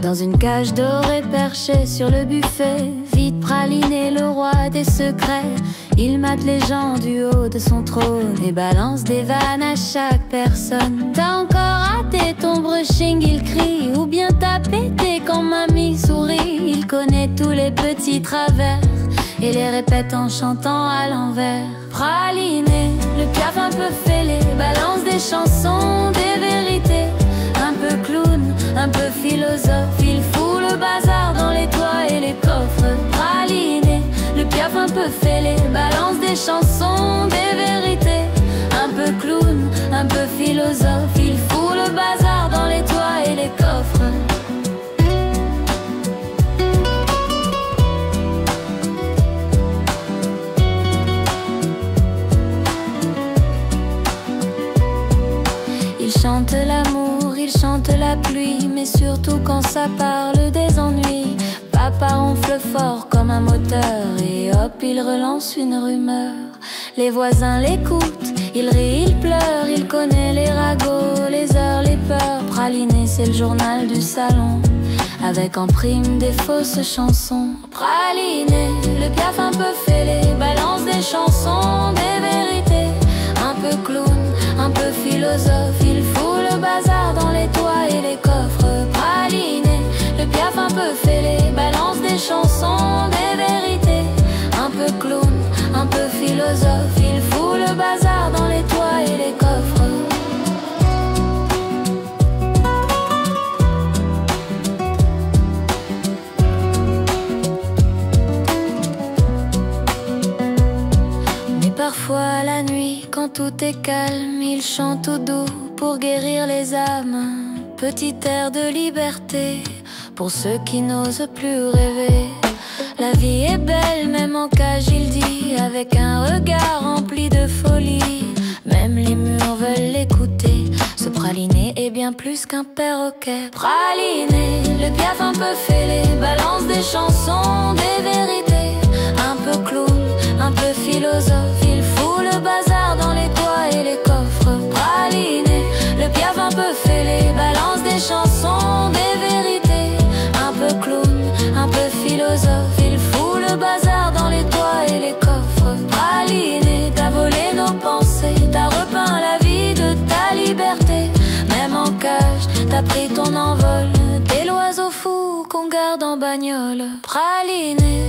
Dans une cage dorée perchée sur le buffet, vite praliné, le roi des secrets. Il mate les gens du haut de son trône et balance des vannes à chaque personne. T'as encore raté ton brushing, il crie, ou bien t'as pété quand mamie sourit. Il connaît tous les petits travers et les répète en chantant à l'envers. Praliné, le piaf un peu fêlé, balance des chansons, des vérités. Un peu clown, un peu philosophe, il fout le bazar dans les toits et les coffres. Praliné, le piaf un peu fêlé, balance des chansons, des vérités. Un peu clown, un peu philosophe, il fout le bazar dans les toits et les coffres. Il chante l'amour, il chante la pluie, mais surtout quand ça parle des ennuis. Papa ronfle fort comme un moteur et hop, il relance une rumeur. Les voisins l'écoutent, il rit, il pleure, il connaît les ragots, les heures, les peurs. Praliné, c'est le journal du salon, avec en prime des fausses chansons. Praliné, le piaf un peu fêlé, balance des chansons, des vérités. Un peu clown, un peu philosophe, il fout le bazar dans les toits et les coffres. Praliné, le piaf un peu fêlé, balance des chansons, des vérités. Un peu clown, un peu philosophe, il fout le bazar dans les toits et les coffres. Mais parfois la nuit, quand tout est calme, il chante tout doux pour guérir les âmes. Petit air de liberté pour ceux qui n'osent plus rêver. La vie est belle, même en cage, il dit, avec un regard rempli de folie. Même les murs veulent l'écouter. Ce praliné est bien plus qu'un perroquet. Praliné, le piaf un peu fêlé, balance des chansons, des vérités. Un peu clown, un peu philosophe, il fout le bazar dans les toits et les coffres. Praliné, le piaf un peu fêlé, balance des chansons, des vérités. Un peu clown, un peu philosophe, il fout le bazar dans les toits et les coffres. Praliné, t'as volé nos pensées, t'as repeint la vie de ta liberté. Même en cage, t'as pris ton envol, t'es l'oiseau fou qu'on garde en bagnole. Praliné,